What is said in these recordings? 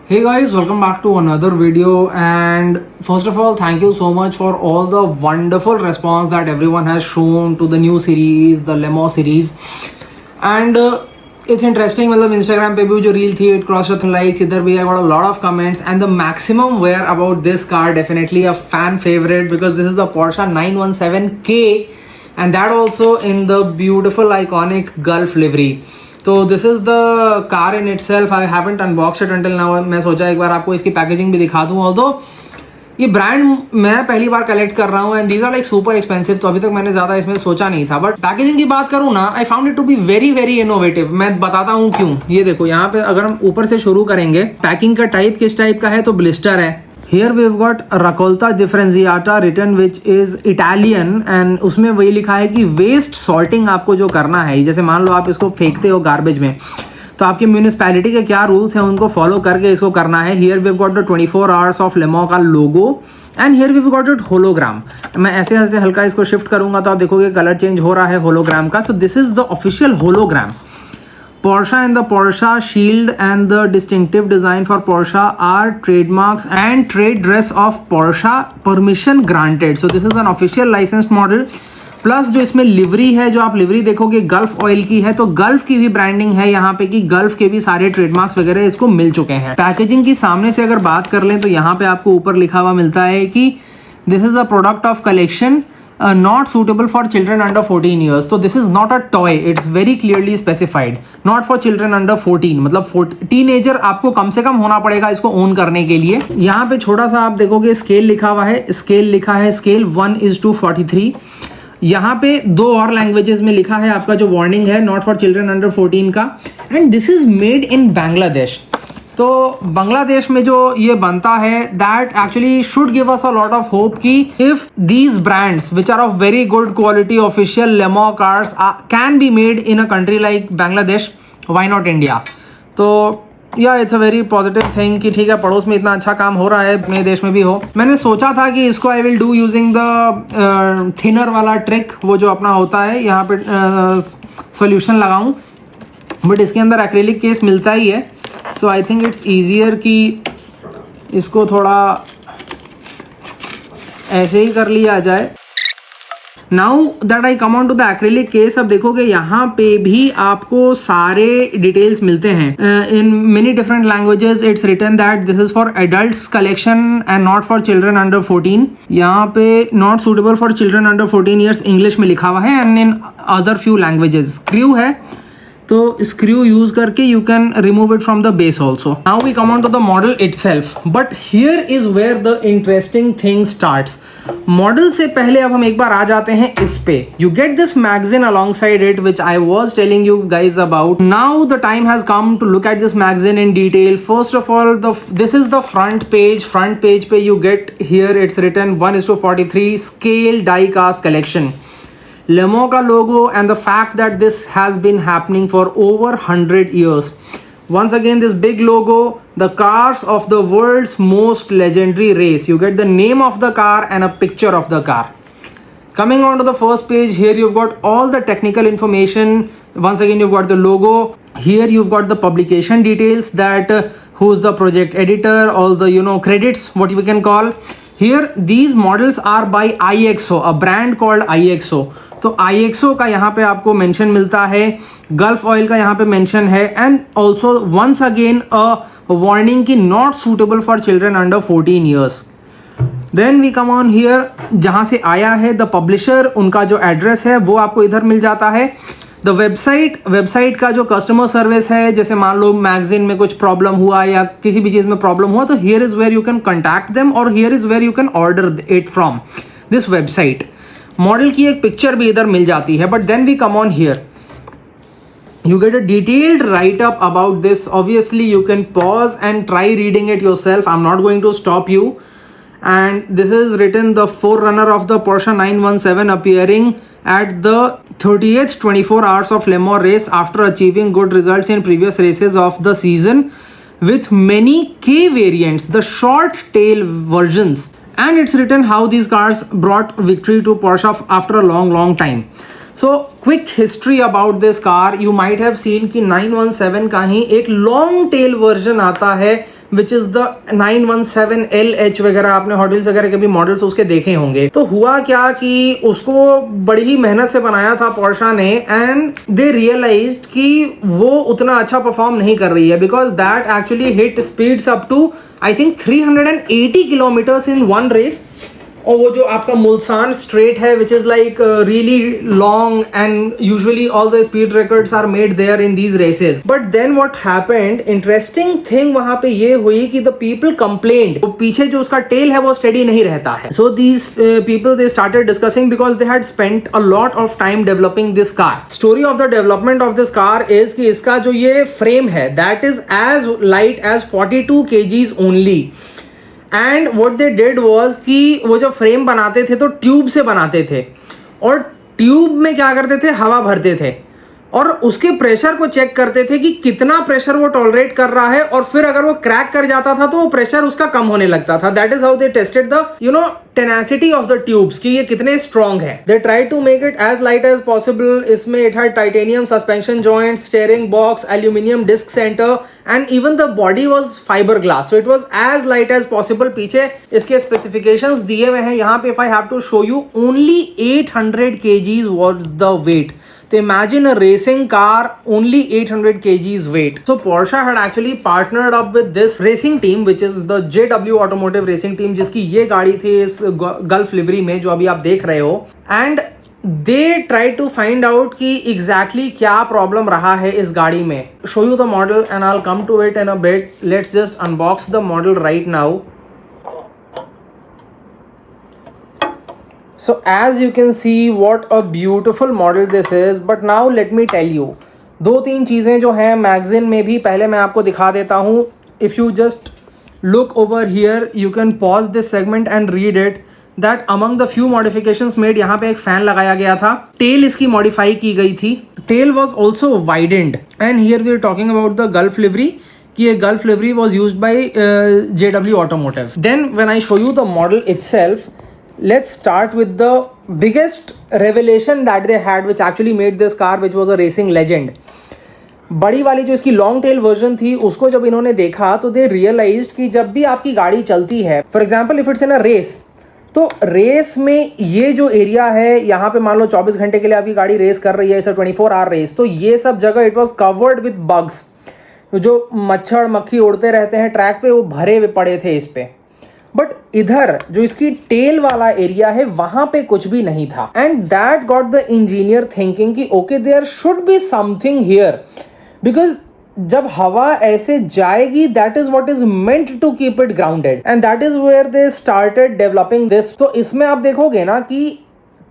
Hey guys, welcome back to another video, and first of all thank you so much for all the wonderful response that everyone has shown to the new series, the Lemo series. And it's interesting, मतलब Instagram पे भी जो reel थी it crossed 1,000 likes, इधर भी I got a lot of comments, and the maximum were about this car, definitely a fan favorite because this is the Porsche 917K and that also in the beautiful iconic Gulf livery. तो this is the car in it self. I haven't unbox it until now. मैं सोचा एक बार आपको इसकी packaging भी दिखा दूँ. Although ये ब्रांड मैं पहली बार कलेक्ट कर रहा हूँ and these are like super expensive, तो अभी तक मैंने ज़्यादा इसमें सोचा नहीं था. बट पैकेजिंग की बात करूँ ना, I found it to be very very innovative. मैं बताता हूँ क्यों. ये देखो यहाँ पे अगर हम ऊपर से शुरू करेंगे, पैकिंग का टाइप किस टाइप का है, तो ब्लिस्टर है. Here we've got Raccolta Differenziata written which is Italian and उसमें वही लिखा है कि वेस्ट सॉर्टिंग आपको जो करना है, जैसे मान लो आप इसको फेंकते हो गार्बेज में, तो आपकी म्यूनिसपैलिटी के क्या रूल्स हैं उनको फॉलो करके इसको करना है. Here we've got the 24 hours of Le Mans का लोगो and here we've got it hologram. मैं ऐसे ऐसे हल्का इसको शिफ्ट करूंगा तो आप देखोगे कलर चेंज हो रहा है होलोग्राम का. So this is the official hologram. Porsche and the Porsche Shield and the distinctive design for Porsche are trademarks and trade dress of Porsche, permission granted. So this is an official licensed model. Plus जो इसमें livery है, जो आप livery देखोगे gulf oil की है, तो gulf की भी ब्रांडिंग है यहाँ पे कि गल्फ के भी सारे ट्रेडमार्क्स वगैरह इसको मिल चुके हैं. पैकेजिंग की सामने से अगर बात कर लें तो यहाँ पे आपको ऊपर लिखा हुआ मिलता है कि this is a product of collection not suitable for children under 14 years. तो this is not a toy, it's very clearly specified, not for children under 14. मतलब टीनेजर आपको कम से कम होना पड़ेगा इसको ओन करने के लिए. यहाँ पे छोटा सा आप देखोगे स्केल लिखा हुआ है, स्केल लिखा है स्केल 1:43. यहाँ पे दो और लैंग्वेजेस में लिखा है आपका जो वार्निंग है, नॉट फॉर चिल्ड्रन अंडर 14 का. And this is made in Bangladesh. तो बांग्लादेश में जो ये बनता है, that actually should give us a lot of hope कि if these brands which are of very good quality official Le Mans cars can be made in a country like Bangladesh, why not India. तो या it's a very positive thing कि ठीक है, पड़ोस में इतना अच्छा काम हो रहा है, अपने देश में भी हो. मैंने सोचा था कि इसको I will do using the thinner वाला ट्रिक, वो जो अपना होता है यहाँ पे सॉल्यूशन लगाऊं, बट इसके अंदर एक्रेलिक केस मिलता ही है. So I think it's easier कि इसको थोड़ा ऐसे ही कर लिया जाए. Now that I come on to the acrylic case, अब देखोगे यहाँ पे भी आपको सारे डिटेल्स मिलते हैं in many different languages. It's written that this is for adults collection and not for children under 14. यहाँ पे not suitable for children under 14 years English में लिखा हुआ है and in other few languages. Screw है, तो स्क्रू यूज करके you can remove it from the base also. Now we come on to the model itself, but here is where the interesting thing starts. Model से पहले अब हम एक बार आ जाते हैं इस पे. You get this magazine alongside it which I was telling you guys about. Now the time has come to look at this magazine in detail. First of all this is the front page. Front page पे you get here it's written 1:43 scale die cast collection. Le Mans का logo and the fact that this has been happening for over 100 years. Once again, this big logo, the cars of the world's most legendary race. You get the name of the car and a picture of the car. Coming on to the first page, here you've got all the technical information. Once again, you've got the logo. Here you've got the publication details, that who's the project editor, all the credits, what we can call. Here these models are by IXO, a brand called IXO. तो IXO का यहाँ पे आपको mention मिलता है, gulf oil का यहाँ पे मेंशन है, and also once again a warning की not suitable for children under 14 years. Then we come on here, जहाँ से आया है द पब्लिशर, उनका जो एड्रेस है वो आपको इधर मिल जाता है. द वेबसाइट का जो कस्टमर सर्विस है, जैसे मान लो मैगजीन में कुछ प्रॉब्लम हुआ या किसी भी चीज़ में प्रॉब्लम हुआ, तो here is where you can contact them और here is where you can order it from this website. Model की एक पिक्चर भी इधर मिल जाती है. But then we come on here, you get a detailed write-up about this. Obviously you can pause and try reading it yourself. I'm not going to stop you. And this is written, the forerunner of the Porsche 917 appearing at the 30th 24 hours of Le Mans race after achieving good results in previous races of the season with many K variants, the short tail versions. And it's written how these cars brought victory to Porsche after a long time. So quick history about this car. You might have seen कि 917 का ही एक long tail version आता है which is the 917LH वगैरह, आपने hotels वगैरह के भी मॉडल्स उसके देखे होंगे। तो हुआ क्या कि उसको बड़ी ही मेहनत से बनाया था पोर्शा ने, एंड दे रियलाइज्ड कि वो उतना अच्छा परफॉर्म नहीं कर रही है, because that actually hit speeds up to I think 380 kilometers in one race. और वो जो आपका मुल्सान स्ट्रेट है which is like really long, and usually all the speed records are made there in these races. But then what happened, interesting thing वहां पे ये हुई कि द पीपल कंप्लेन्ड, वो पीछे जो उसका टेल है वो स्टेडी नहीं रहता है। So these people they started discussing because they had spent a lot of time developing this car. Story of the development of this car is कि इसका जो ये फ्रेम है that is as light as 42 kgs only. And what they did was कि वो जब frame बनाते थे तो ट्यूब से बनाते थे, और ट्यूब में क्या करते थे, हवा भरते थे और उसके प्रेशर को चेक करते थे कि कितना प्रेशर वो टॉलरेट कर रहा है, और फिर अगर वो क्रैक कर जाता था तो वो प्रेशर उसका कम होने लगता था। That is how they tested the tenacity of the tubes कि ये कितने स्ट्रॉन्ग है। They try to make it as light as possible. इसमें it had titanium suspension joint, steering box, aluminium disc centre, and even the body was fibre glass, so it was as light as possible. पीछे इसके specifications दिए हुए हैं यहाँ पे। If I have to show you, only 800 kgs was the weight. So imagine a racing car only 800 kgs weight. So Porsche had actually partnered up with this racing team, which is the JW Automotive Racing Team, जिसकी ये गाड़ी थी इस gulf livery में जो अभी आप देख रहे हो। And they try to find out कि exactly क्या problem रहा है इस गाड़ी में। Show you the model and I'll come to it in a bit. Let's just unbox the model right now. So as you can see what a beautiful model this is, but now let me tell you, दो तीन चीज़ें जो हैं magazine में भी पहले मैं आपको दिखा देता हूँ। If you just look over here, you can pause this segment and read it. That among the few modifications made, यहाँ पे एक फैन लगाया गया था, टेल इसकी मॉडिफाई की गई थी, tell was also widened, and here we are talking about the Gulf livery कि ये Gulf livery was used by JW Automotive. Then when I show you the model itself, let's start with the biggest revelation that they had, which actually made this car, which was a racing legend. बड़ी वाली जो इसकी long tail version थी उसको जब इन्होंने देखा तो दे रियलाइज्ड कि जब भी आपकी गाड़ी चलती है, for example if it's in a race, तो रेस में ये जो एरिया है यहाँ पे मान लो 24 घंटे के लिए आपकी गाड़ी रेस कर रही है, इट्स अ 24 आवर रेस, तो ये सब जगह it was covered with bugs, जो मच्छर मक्खी उड़ते रहते हैं ट्रैक पे, वो भरे हुए पड़े थे इस पे। बट इधर जो इसकी टेल वाला एरिया है वहां पे कुछ भी नहीं था, and that got the engineer thinking कि okay there should be something here, because जब हवा ऐसे जाएगी that is what is meant to keep it grounded, and that is where they started developing this. तो इसमें आप देखोगे ना कि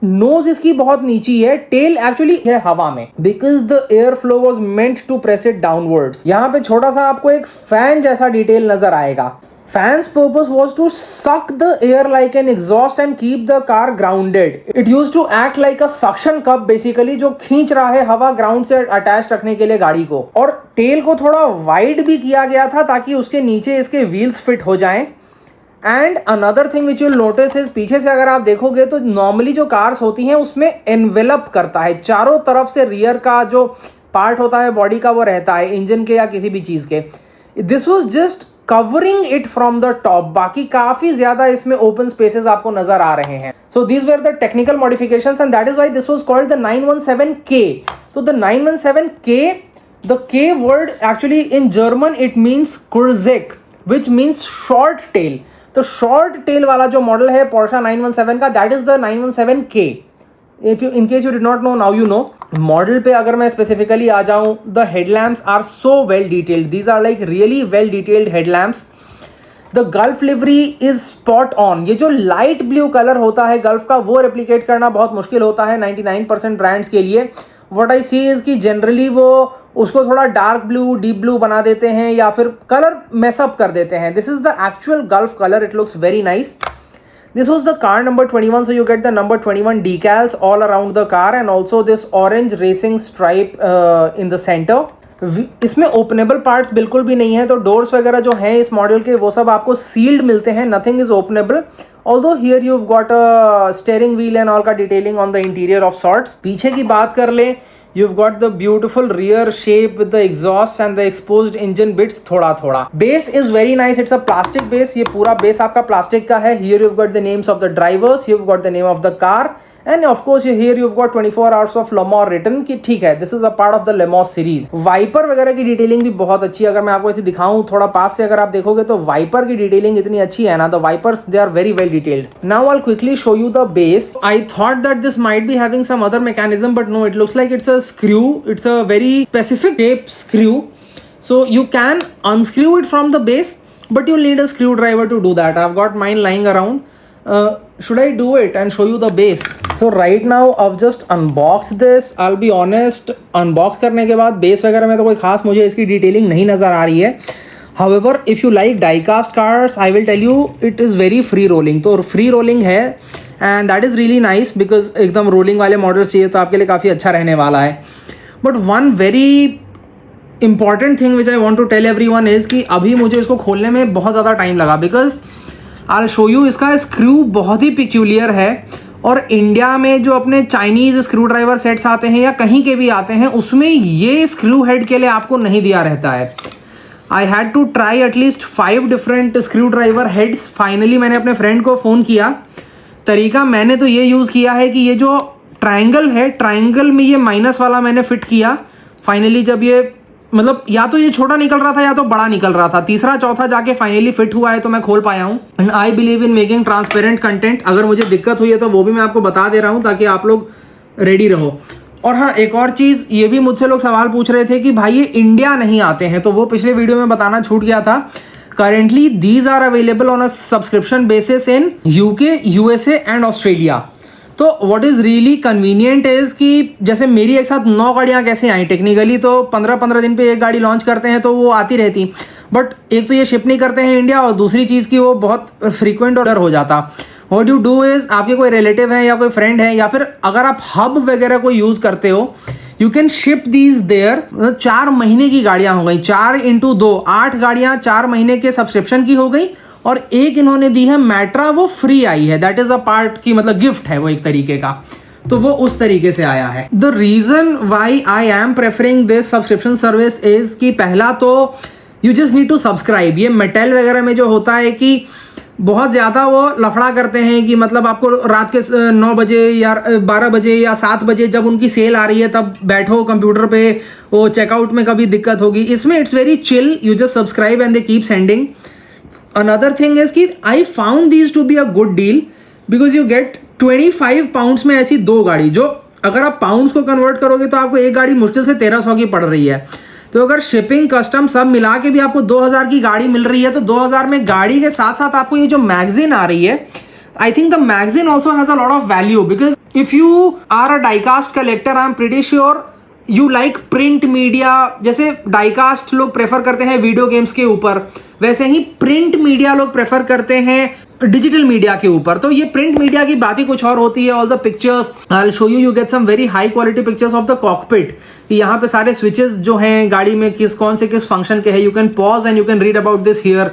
नोज इसकी बहुत नीची है, टेल एक्चुअली है हवा में, because the air flow was meant to press it downwards. यहाँ पे छोटा सा आपको एक फैन जैसा डिटेल नजर आएगा। Fan's purpose was to suck the air like an exhaust and keep the car grounded. It used to act like a suction cup basically, जो खींच रहा है हवा ग्राउंड से अटैच रखने के लिए गाड़ी को। और टेल को थोड़ा वाइड भी किया गया था ताकि उसके नीचे इसके व्हील्स फिट हो जाएं। And another thing which you'll notice is, पीछे से अगर आप देखोगे तो नॉर्मली जो कार्स होती हैं उसमें एनवेलप करता है, चारों तरफ से रियर का जो पार्ट होता है बॉडी का वो रहता है, इंजन के या किसी भी चीज के। This was just covering it from the top, बाकी काफी ज्यादा इसमें ओपन स्पेसेस आपको नजर आ रहे हैं। So these were the technical modifications and that is why this was called the 917K। तो the 917K, the K word actually in German it means कुर्जेक, विच मीन्स शॉर्ट टेल। तो short tail वाला जो model है Porsche 917 का, that is the 917K। If you, in case you did not know, now you know. Model पे अगर मैं specifically आ जाऊं, the headlamps are so well detailed, these are like really well detailed headlamps. The gulf livery is spot on. ये जो light blue colour होता है gulf का, वो रेप्लिकेट करना बहुत मुश्किल होता है 99% ब्रांड्स के लिए। व्हाट आई सी इज कि जनरली वो उसको थोड़ा डार्क ब्लू, डीप ब्लू बना देते हैं या फिर कलर मेसअप कर देते हैं। This is the actual gulf colour, it looks very nice. This was the car number 21, so you get the number 21 decals all around the car and also this orange racing stripe in the center. इसमें openable parts बिल्कुल भी नहीं है, तो doors वगैरह जो हैं इस मॉडल के वो सब आपको सील्ड मिलते हैं, nothing is openable. Although here you've got a steering wheel and all का detailing on the interior of sorts. पीछे की बात कर लें, You've got the beautiful rear shape with the exhaust and the exposed engine bits थोड़ा थोड़ा. Base is very nice. It's a plastic base. ये पूरा base आपका plastic का है. Here you've got the names of the drivers. You've got the name of the car. And of course here you've got 24 hours of Le Mans written कि ठीक है, this is a part of the Le Mans series. Wiper वगैरह की detailing भी बहुत अच्छी है. अगर मैं आपको ऐसे दिखाऊं थोड़ा पास से, अगर आप देखोगे तो वाइपर की डिटेलिंग इतनी अच्छी है ना. The wipers, they are very well detailed. Now I'll quickly show you the base. I thought that this might be having some other mechanism, but no, it looks like it's a screw. It's a very specific shape screw. So you can unscrew it from the base, but you'll need a screwdriver to do that. I've got mine lying around. Should I do it and show you the base? So right now I've just unboxed this. I'll be honest, unbox करने के बाद base वगैरह में तो कोई खास मुझे इसकी डिटेलिंग नहीं नज़र आ रही है. However, if you like die-cast cars, I will tell you it is very free rolling. तो free rolling है and that is really nice because एकदम रोलिंग वाले मॉडल्स चाहिए तो आपके लिए काफ़ी अच्छा रहने वाला है. But one very important thing which I want to tell everyone is कि अभी मुझे इसको खोलने में बहुत ज़्यादा टाइम लगा because I'll show you इसका स्क्रू बहुत ही पिक्यूलियर है. और इंडिया में जो अपने चाइनीज़ स्क्रू ड्राइवर सेट्स आते हैं या कहीं के भी आते हैं उसमें ये स्क्रू हेड के लिए आपको नहीं दिया रहता है. I had to try at least 5 different screwdriver heads. Finally मैंने अपने फ्रेंड को फ़ोन किया. तरीका मैंने तो ये यूज़ किया है कि ये जो ट्रायंगल है, ट्रायंगल में ये माइनस वाला मैंने फिट किया. फाइनली जब ये मतलब या तो ये छोटा निकल रहा था या तो बड़ा निकल रहा था, तीसरा चौथा जाके फाइनली फिट हुआ है तो मैं खोल पाया हूँ. And I believe in making transparent content. अगर मुझे दिक्कत हुई है तो वो भी मैं आपको बता दे रहा हूँ ताकि आप लोग रेडी रहो. और हाँ, एक और चीज़, ये भी मुझसे लोग सवाल पूछ रहे थे कि भाई ये इंडिया नहीं आते हैं, तो वो पिछले वीडियो में बताना छूट गया था. Currently these are available on a subscription basis in UK, USA and Australia. तो what is really convenient is कि जैसे मेरी एक साथ 9 गाड़ियाँ कैसे आई. टेक्निकली तो 15-15 दिन पे एक गाड़ी लॉन्च करते हैं तो वो आती रहती, बट एक तो ये शिप नहीं करते हैं इंडिया और दूसरी चीज़ की वो बहुत फ्रीक्वेंट ऑर्डर हो जाता. व्हाट यू डू इज़, आपके कोई रिलेटिव है या कोई फ्रेंड है या फिर अगर आप हब वगैरह को यूज़ करते हो, you can ship these there. 4 महीने की गाड़ियाँ हो गई, 4 × 2 8 गाड़ियाँ 4 महीने के सब्सक्रिप्शन की हो गई. और एक इन्होंने दी है मैट्रा, वो फ्री आई है. दैट इज अ पार्ट की मतलब गिफ्ट है वो एक तरीके का, तो वो उस तरीके से आया है. The reason why I am preferring this subscription service is कि पहला तो you just need to subscribe. ये मेटल वगैरह में जो होता है कि बहुत ज़्यादा वो लफड़ा करते हैं कि मतलब आपको रात के 9 बजे या 12 बजे या 7 बजे जब उनकी सेल आ रही है तब बैठो कंप्यूटर पे, वो चेकआउट में कभी दिक्कत होगी. इसमें it's very chill. You just subscribe and they keep sending. Another thing is कि I found these to be a good deal because you get 25 pounds में ऐसी 2 गाड़ी, जो अगर आप पाउंड्स को कन्वर्ट करोगे तो आपको एक गाड़ी मुश्किल से 1300 की पड़ रही है. तो अगर शिपिंग कस्टम सब मिला के भी आपको 2000 की गाड़ी मिल रही है तो 2000 में गाड़ी के साथ साथ आपको ये जो मैगजीन आ रही है, I think the magazine also has a lot of value because if you are a diecast collector, I am pretty sure you like print media. जैसे डाइकास्ट लोग प्रेफर करते हैं वीडियो गेम्स के ऊपर, वैसे ही प्रिंट मीडिया लोग prefer करते हैं डिजिटल मीडिया के ऊपर. तो ये प्रिंट मीडिया की बात ही कुछ और होती है. All the pictures I will show you, you get some very high quality pictures of the cockpit. यहाँ पे सारे स्विचेस जो हैं गाड़ी में कौन से किस फंक्शन के हैं, you can pause and you can read about this here.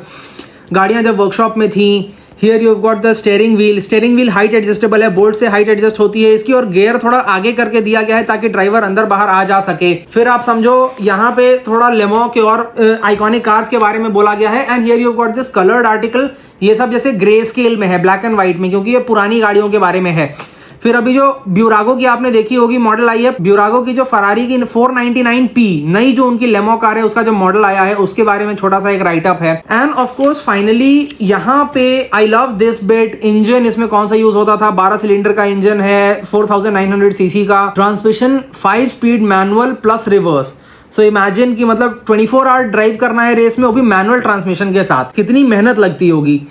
गाड़ियाँ जब वर्कशॉप में थी, here you have got the steering wheel. Steering wheel height adjustable है, बोल्ट से हाइट एडजस्ट होती है इसकी, और गियर थोड़ा आगे करके दिया गया है ताकि ड्राइवर अंदर बाहर आ जा सके. फिर आप समझो यहाँ पे थोड़ा लेमो के और आइकॉनिक कार्स के बारे में बोला गया है. And here you have got this coloured article. ये सब जैसे ग्रे स्केल में है, ब्लैक एंड व्हाइट में, क्योंकि ये पुरानी गाड़ियों के बारे में है. फिर अभी जो ब्यूरागो की आपने देखी होगी मॉडल आई है, ब्यूरागो की जो फरारी की 499P नई जो उनकी लेमो कार है उसका जो मॉडल आया है उसके बारे में छोटा सा एक राइटअप है. एंड ऑफ कोर्स फाइनली यहाँ पे I love this bit. Engine इसमें कौन सा यूज होता था, 12 सिलेंडर का इंजन है, 4900cc का. Transmission 5 speed manual plus reverse. So imagine कि मतलब 24 आवर ड्राइव करना है रेस में, वो भी मैनुअल ट्रांसमिशन के साथ, कितनी मेहनत लगती होगी.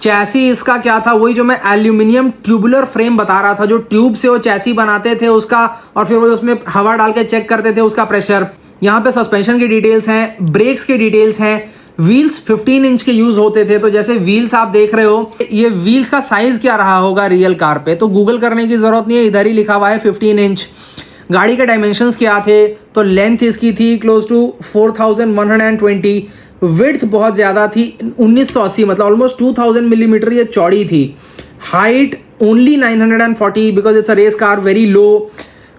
चैसी इसका क्या था, वही जो मैं एल्यूमिनियम ट्यूबुलर फ्रेम बता रहा था, जो ट्यूब से वो चैसी बनाते थे उसका, और फिर वो उसमें हवा डाल के चेक करते थे उसका प्रेशर. यहाँ पे सस्पेंशन की डिटेल्स हैं, ब्रेक्स की डिटेल्स हैं. व्हील्स 15 इंच के यूज होते थे. तो जैसे व्हील्स आप देख रहे हो, ये व्हील्स का साइज क्या रहा होगा रियल कार पे, तो गूगल करने की जरूरत नहीं है, इधर ही लिखा हुआ है 15 इंच. गाड़ी के डायमेंशंस क्या थे, तो लेंथ इसकी थी क्लोज टू 4120. विड्थ बहुत ज़्यादा थी, 1980, मतलब ऑलमोस्ट 2000 मिलीमीटर ये चौड़ी थी. Height only 940 because it's a race car, very low.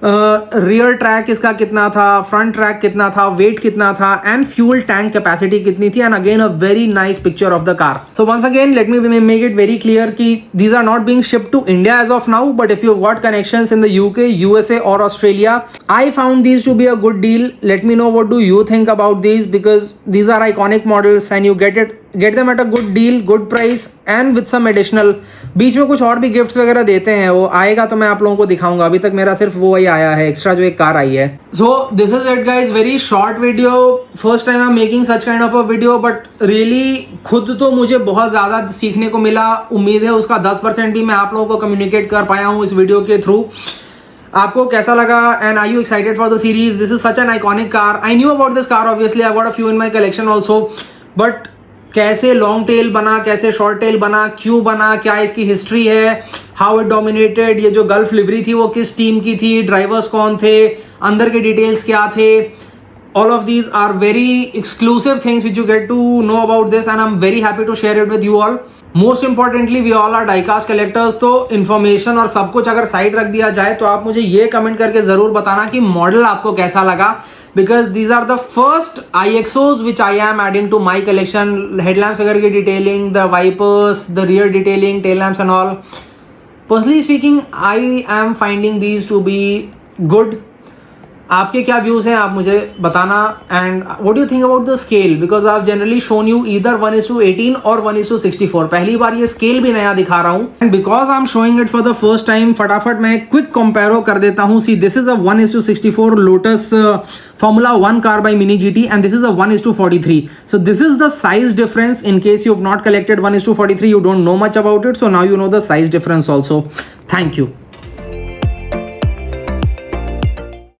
Rear track इसका कितना था, फ्रंट ट्रैक कितना था, वेट कितना था, एंड फ्यूल टैंक कैपेसिटी कितनी थी, and again a very nice picture of the car. So once again let me make it very clear कि these are not being shipped to India as of now, but if you've got connections in the UK, USA or Australia, I found these to be a good deal. Let me know what do you think about these, because these are iconic models and you get them at a good deal, good price and with some additional. बीच में कुछ और भी gifts वगैरह देते हैं, वो आएगा तो मैं आप लोगों को दिखाऊंगा. अभी तक मेरा सिर्फ वो ही आया है एक्स्ट्रा, जो एक कार आई है. So this is it guys, very short video. First time I am making such kind of a video, but really खुद तो मुझे बहुत ज्यादा सीखने को मिला. उम्मीद है उसका 10% भी मैं आप लोगों को कम्युनिकेट कर पाया हूँ इस वीडियो के थ्रू. आपको कैसा लगा, and are you excited for the series? This is such an iconic car. I knew about this car obviously, I got a few in my collection also, but कैसे long tail बना, कैसे short tail बना, क्यों बना, क्या इसकी history है, how it dominated, ये जो गल्फ लिवरी थी वो किस टीम की थी, ड्राइवर्स कौन थे, अंदर के डिटेल्स क्या थे, all of these are very exclusive things which you get to know about this, and I'm very happy to share it with you all. Most importantly, we all are diecast collectors, तो information और सब कुछ अगर side रख दिया जाए तो आप मुझे ये कमेंट करके जरूर बताना कि मॉडल आपको कैसा लगा, because these are the first IXOs which I am adding to my collection. Headlamps वगैरह की detailing, the wipers, the rear detailing, tail lamps and all. Personally speaking, I am finding these to be good. आपके क्या views हैं आप मुझे बताना. And what do you think about the scale, because I have generally shown you either 1:18 और 1:64. पहली बार ये scale भी नया दिखा रहा हूं, and because I am showing it for the first time, फटाफट मैं क्विक कंपेरो कर देता हूं. See, this is a 1:64 Lotus Formula 1 car by Mini GT, and this is a 1:43. So this is the size difference. In case you have not collected 1:43, you don't know much about it, so now you know the size difference also. Thank you.